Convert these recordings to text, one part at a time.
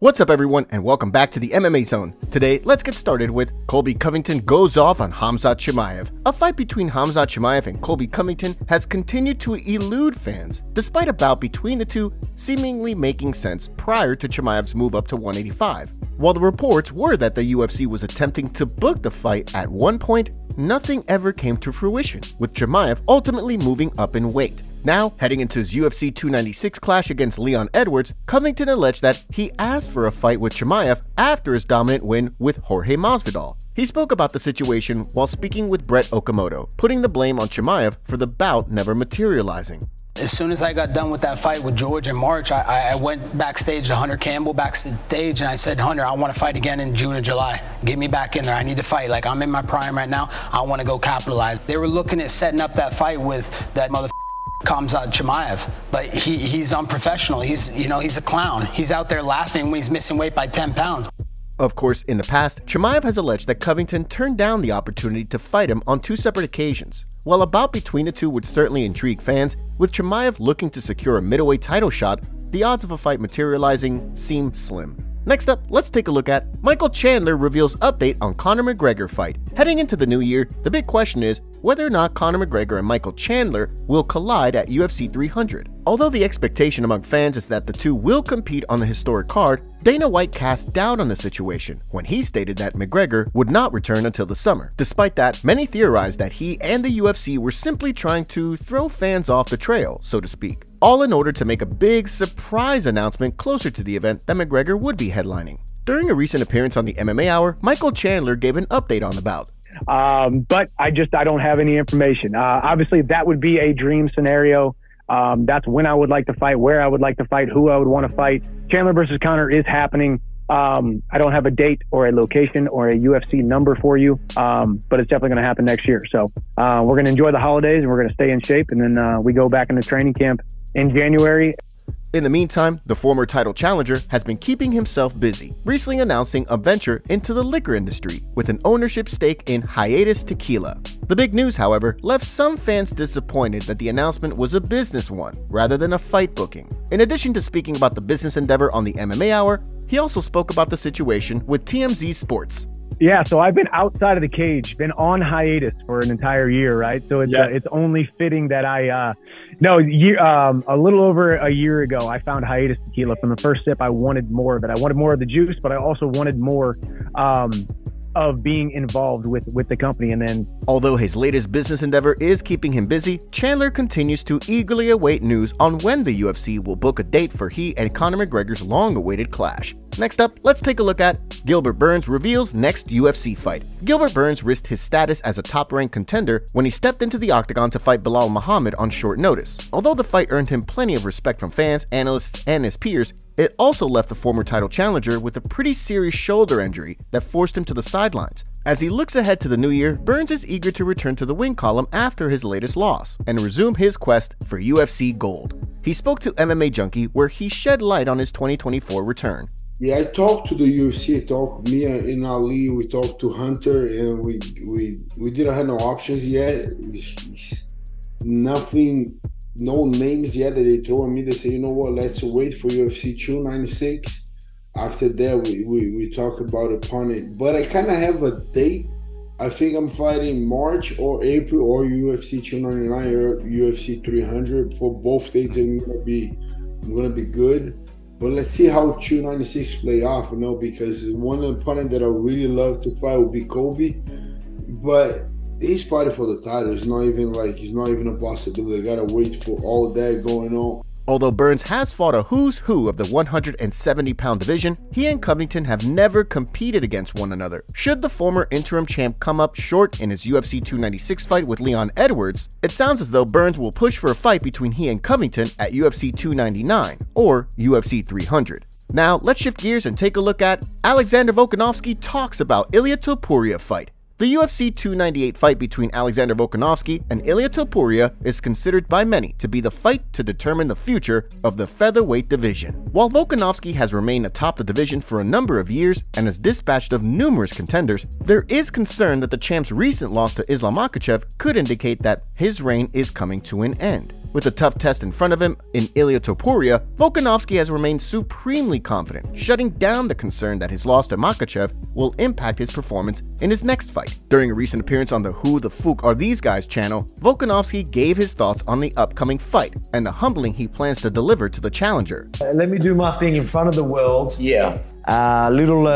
What's up everyone and welcome back to the MMA Zone. Today, let's get started with Colby Covington goes off on Khamzat Chimaev. A fight between Khamzat Chimaev and Colby Covington has continued to elude fans, despite a bout between the two seemingly making sense prior to Chimaev's move up to 185. While the reports were that the UFC was attempting to book the fight at one point, nothing ever came to fruition, with Chimaev ultimately moving up in weight. Now, heading into his UFC 296 clash against Leon Edwards, Covington alleged that he asked for a fight with Chimaev after his dominant win with Jorge Masvidal. He spoke about the situation while speaking with Brett Okamoto, putting the blame on Chimaev for the bout never materializing. As soon as I got done with that fight with George in March, I went backstage to Hunter Campbell backstage and I said, Hunter, I want to fight again in June or July. Get me back in there. I need to fight. Like, I'm in my prime right now. I want to go capitalize. They were looking at setting up that fight with that mother Khamzat Chimaev, but he's unprofessional. He's a clown. He's out there laughing when he's missing weight by 10 pounds. Of course, in the past, Chimaev has alleged that Covington turned down the opportunity to fight him on two separate occasions. While a bout between the two would certainly intrigue fans, with Chimaev looking to secure a middleweight title shot, the odds of a fight materializing seem slim. Next up, let's take a look at Michael Chandler reveals update on Conor McGregor fight. Heading into the new year, the big question is whether or not Conor McGregor and Michael Chandler will collide at UFC 300. Although the expectation among fans is that the two will compete on the historic card, Dana White cast doubt on the situation when he stated that McGregor would not return until the summer. Despite that, many theorized that he and the UFC were simply trying to throw fans off the trail, so to speak, all in order to make a big surprise announcement closer to the event that McGregor would be headlining. During a recent appearance on the MMA Hour, Michael Chandler gave an update on the bout. But I don't have any information. Obviously, that would be a dream scenario. That's when I would like to fight, where I would like to fight, who I would want to fight. Chandler versus Conor is happening. I don't have a date or a location or a UFC number for you, but it's definitely going to happen next year. So we're going to enjoy the holidays and we're going to stay in shape. And then we go back into training camp in January. In the meantime, the former title challenger has been keeping himself busy, recently announcing a venture into the liquor industry with an ownership stake in Hiatus Tequila. The big news, however, left some fans disappointed that the announcement was a business one rather than a fight booking. In addition to speaking about the business endeavor on the MMA Hour, he also spoke about the situation with TMZ Sports. Yeah, so I've been outside of the cage, been on hiatus for an entire year, right? So it's only fitting that a little over a year ago, I found Hiatus Tequila. From the first sip, I wanted more of it. I wanted more of the juice, but I also wanted more of being involved with the company. And then, although his latest business endeavor is keeping him busy, Chandler continues to eagerly await news on when the UFC will book a date for he and Conor McGregor's long-awaited clash. Next up, let's take a look at Gilbert Burns reveals next UFC fight. Gilbert Burns risked his status as a top-ranked contender when he stepped into the octagon to fight Belal Muhammad on short notice. Although the fight earned him plenty of respect from fans, analysts, and his peers, it also left the former title challenger with a pretty serious shoulder injury that forced him to the sidelines. As he looks ahead to the new year, Burns is eager to return to the win column after his latest loss and resume his quest for UFC gold. He spoke to MMA Junkie where he shed light on his 2024 return. Yeah, I talked to the UFC. I talked me and Ali. We talked to Hunter, and we didn't have no options yet. Nothing, no names yet that they throw at me. They say, you know what? Let's wait for UFC 296. After that, we talk about upon it. But I kind of have a date. I think I'm fighting March or April or UFC 299 or UFC 300. For both dates, I'm gonna be good. But let's see how 296 play off, because one opponent that I really love to fight would be Colby. But he's fighting for the title. It's not even a possibility. I gotta wait for all that going on. Although Burns has fought a who's who of the 170-pound division, he and Covington have never competed against one another. Should the former interim champ come up short in his UFC 296 fight with Leon Edwards, it sounds as though Burns will push for a fight between he and Covington at UFC 299 or UFC 300. Now, let's shift gears and take a look at Alexander Volkanovski talks about Ilia Topuria fight. The UFC 298 fight between Alexander Volkanovski and Ilia Topuria is considered by many to be the fight to determine the future of the featherweight division. While Volkanovski has remained atop the division for a number of years and has dispatched of numerous contenders, there is concern that the champ's recent loss to Islam Makhachev could indicate that his reign is coming to an end. With a tough test in front of him in Ilia Topuria, Volkanovski has remained supremely confident, shutting down the concern that his loss to Makhachev will impact his performance in his next fight. During a recent appearance on the Who the Fook Are These Guys channel, Volkanovski gave his thoughts on the upcoming fight and the humbling he plans to deliver to the challenger. Let me do my thing in front of the world. Yeah. Little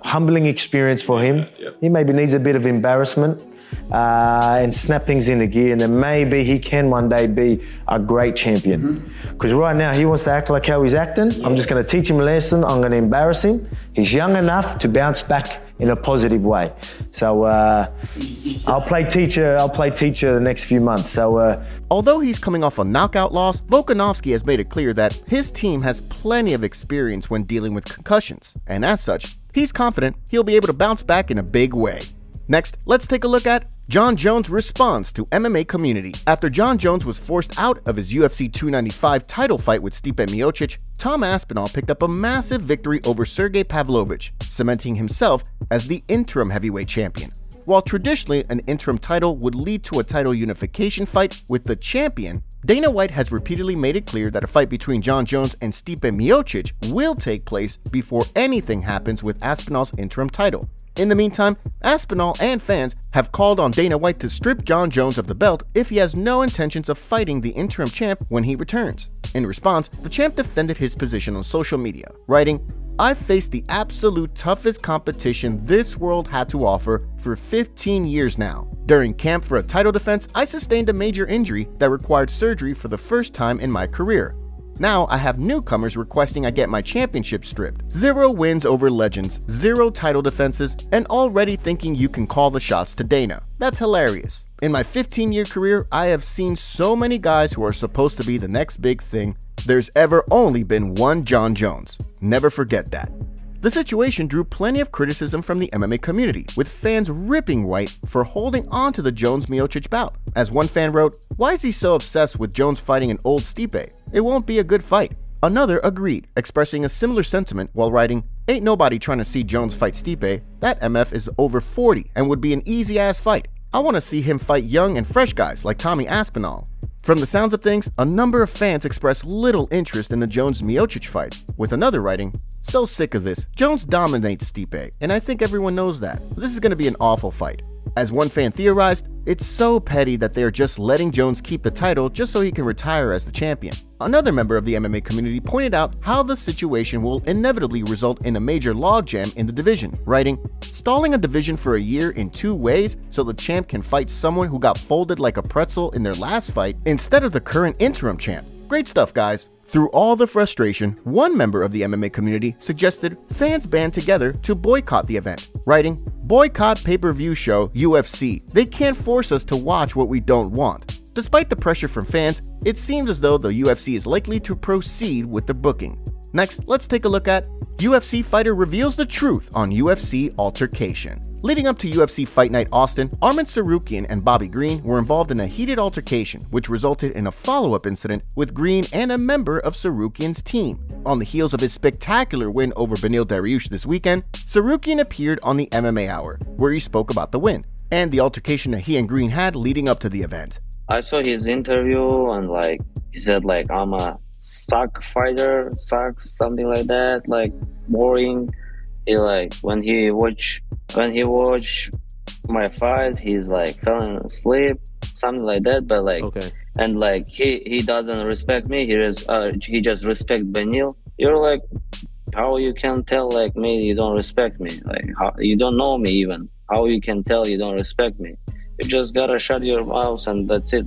humbling experience for him. He maybe needs a bit of embarrassment and snap things into gear, and then maybe he can one day be a great champion. Because right now he wants to act like how he's acting. I'm just going to teach him a lesson. I'm going to embarrass him. He's young enough to bounce back in a positive way. So I'll play teacher the next few months. So although he's coming off a knockout loss, Volkanovski has made it clear that his team has plenty of experience when dealing with concussions, and as such, he's confident he'll be able to bounce back in a big way. Next, let's take a look at Jon Jones' response to MMA Community. After Jon Jones was forced out of his UFC 295 title fight with Stipe Miocic, Tom Aspinall picked up a massive victory over Sergey Pavlovich, cementing himself as the interim heavyweight champion. While traditionally an interim title would lead to a title unification fight with the champion, Dana White has repeatedly made it clear that a fight between Jon Jones and Stipe Miocic will take place before anything happens with Aspinall's interim title. In the meantime, Aspinall and fans have called on Dana White to strip Jon Jones of the belt if he has no intentions of fighting the interim champ when he returns. In response, the champ defended his position on social media, writing, "I've faced the absolute toughest competition this world had to offer for 15 years now. During camp for a title defense, I sustained a major injury that required surgery for the first time in my career. Now I have newcomers requesting I get my championship stripped. 0 wins over legends, 0 title defenses, and already thinking you can call the shots to Dana. That's hilarious. In my 15-year career, I have seen so many guys who are supposed to be the next big thing. There's ever only been one Jon Jones. Never forget that." The situation drew plenty of criticism from the MMA community, with fans ripping White for holding on to the Jones-Miocic bout. As one fan wrote, "Why is he so obsessed with Jones fighting an old Stipe? It won't be a good fight." Another agreed, expressing a similar sentiment while writing, "Ain't nobody trying to see Jones fight Stipe. That MF is over 40 and would be an easy-ass fight. I want to see him fight young and fresh guys like Tommy Aspinall." From the sounds of things, a number of fans expressed little interest in the Jones-Miocic fight, with another writing, "So sick of this. Jones dominates Stipe, and I think everyone knows that. This is going to be an awful fight." As one fan theorized, it's so petty that they are just letting Jones keep the title just so he can retire as the champion. Another member of the MMA community pointed out how the situation will inevitably result in a major logjam in the division, writing, "Stalling a division for a year in 2 ways so the champ can fight someone who got folded like a pretzel in their last fight instead of the current interim champ. Great stuff, guys." Through all the frustration, one member of the MMA community suggested fans band together to boycott the event, writing, "Boycott pay-per-view show UFC. They can't force us to watch what we don't want." Despite the pressure from fans, it seems as though the UFC is likely to proceed with the booking. Next, let's take a look at UFC fighter reveals the truth on UFC altercation. Leading up to UFC Fight Night Austin, Arman Tsarukyan and Bobby Green were involved in a heated altercation, which resulted in a follow-up incident with Green and a member of Tsarukyan's team. On the heels of his spectacular win over Beneil Dariush this weekend, Tsarukyan appeared on the MMA Hour, where he spoke about the win and the altercation that he and Green had leading up to the event. I saw his interview and he said I'm a suck fighter, sucks, something like that, boring. He when he watch my fights, he's falling asleep, something like that. But okay. And he doesn't respect me. He just respect Beneil. You're how you can tell me you don't respect me? How you don't know me even? How you can tell you don't respect me? You just gotta shut your mouth and that's it.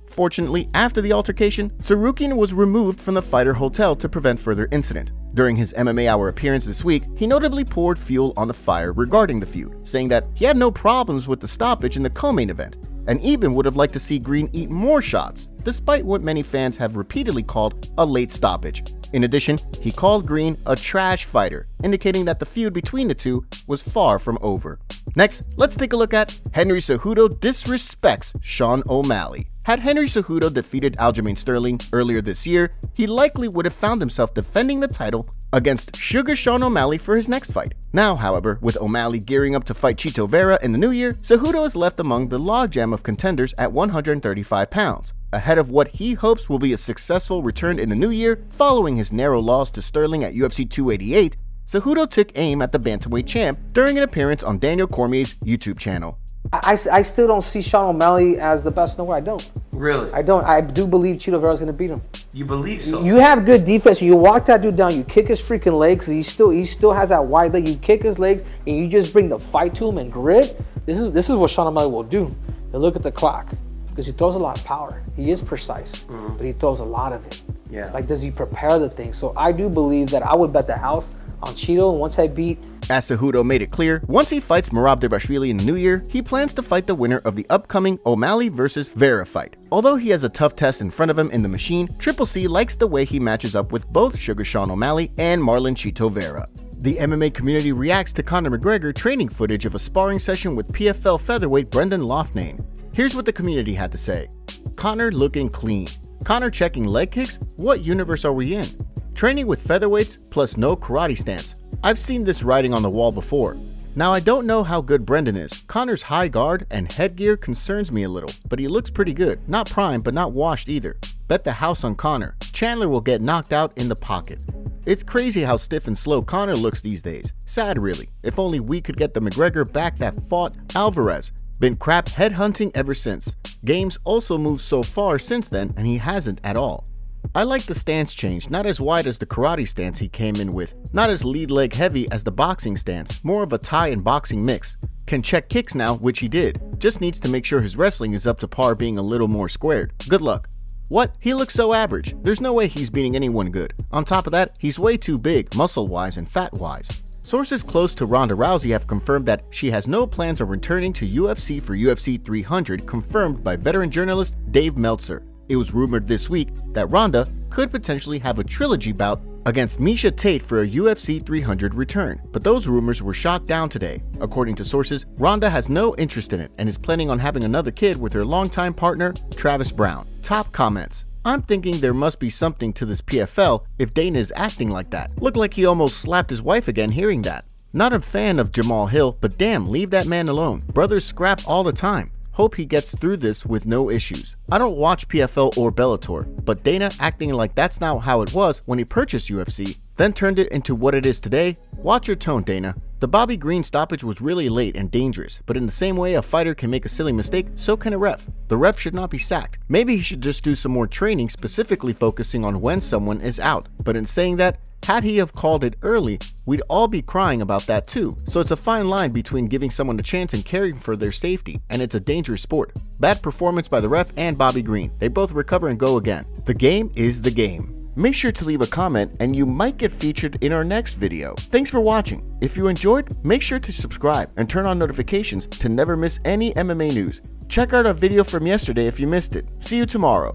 Fortunately, after the altercation, Tsarukyan was removed from the fighter hotel to prevent further incident. During his MMA Hour appearance this week, he notably poured fuel on the fire regarding the feud, saying that he had no problems with the stoppage in the co-main event, and even would have liked to see Green eat more shots, despite what many fans have repeatedly called a late stoppage. In addition, he called Green a trash fighter, indicating that the feud between the two was far from over. Next, let's take a look at Henry Cejudo disrespects Sean O'Malley. Had Henry Cejudo defeated Aljamain Sterling earlier this year, he likely would have found himself defending the title against Sugar Sean O'Malley for his next fight. Now, however, with O'Malley gearing up to fight Chito Vera in the new year, Cejudo is left among the logjam of contenders at 135 pounds. ahead of what he hopes will be a successful return in the new year following his narrow loss to Sterling at UFC 288. Cejudo took aim at the bantamweight champ during an appearance on Daniel Cormier's YouTube channel. I still don't see Sean O'Malley as the best in the world. I don't. Really? I don't. I do believe Chito Vera's going to beat him. You believe so? You have good defense. You walk that dude down. You kick his freaking legs. He still has that wide leg. You kick his legs, and you just bring the fight to him and grit. This is what Sean O'Malley will do. And look at the clock, because he throws a lot of power. He is precise, but he throws a lot of it. Yeah. Like, does he prepare the thing? So I do believe that I would bet the house on Chito once I beat. As Cejudo made it clear, once he fights Merab Dvalishvili in the new year, he plans to fight the winner of the upcoming O'Malley vs. Vera fight. Although he has a tough test in front of him in the machine, Triple C likes the way he matches up with both Sugar Sean O'Malley and Marlon Chito Vera. The MMA community reacts to Conor McGregor training footage of a sparring session with PFL featherweight Brendan Loughnane. Here's what the community had to say. Conor looking clean. Conor checking leg kicks? What universe are we in? Training with featherweights plus no karate stance. I've seen this writing on the wall before. Now I don't know how good Brendan is. Conor's high guard and headgear concerns me a little, but he looks pretty good. Not prime, but not washed either. Bet the house on Conor. Chandler will get knocked out in the pocket. It's crazy how stiff and slow Conor looks these days. Sad really. If only we could get the McGregor back that fought Alvarez. Been crap headhunting ever since. Games also moved so far since then, and he hasn't at all. I like the stance change, not as wide as the karate stance he came in with, not as lead leg heavy as the boxing stance, more of a Thai and boxing mix. Can check kicks now, which he did, just needs to make sure his wrestling is up to par being a little more squared. Good luck. What? He looks so average. There's no way he's beating anyone good. On top of that, he's way too big, muscle-wise and fat-wise. Sources close to Ronda Rousey have confirmed that she has no plans of returning to UFC for UFC 300, confirmed by veteran journalist Dave Meltzer. It was rumored this week that Ronda could potentially have a trilogy bout against Miesha Tate for a UFC 300 return, but those rumors were shot down today. According to sources, Ronda has no interest in it and is planning on having another kid with her longtime partner, Travis Brown. Top comments. I'm thinking there must be something to this PFL if Dana is acting like that. Looked like he almost slapped his wife again hearing that. Not a fan of Jamal Hill, but damn, leave that man alone. Brothers scrap all the time. Hope he gets through this with no issues. I don't watch PFL or Bellator, but Dana acting like that's not how it was when he purchased UFC, then turned it into what it is today. Watch your tone, Dana. The Bobby Green stoppage was really late and dangerous, but in the same way a fighter can make a silly mistake, so can a ref. The ref should not be sacked. Maybe he should just do some more training specifically focusing on when someone is out. But in saying that, had he have called it early, we'd all be crying about that too. So it's a fine line between giving someone a chance and caring for their safety, and it's a dangerous sport. Bad performance by the ref and Bobby Green. They both recover and go again. The game is the game. Make sure to leave a comment and you might get featured in our next video. Thanks for watching. If you enjoyed, make sure to subscribe and turn on notifications to never miss any MMA news. Check out our video from yesterday if you missed it. See you tomorrow.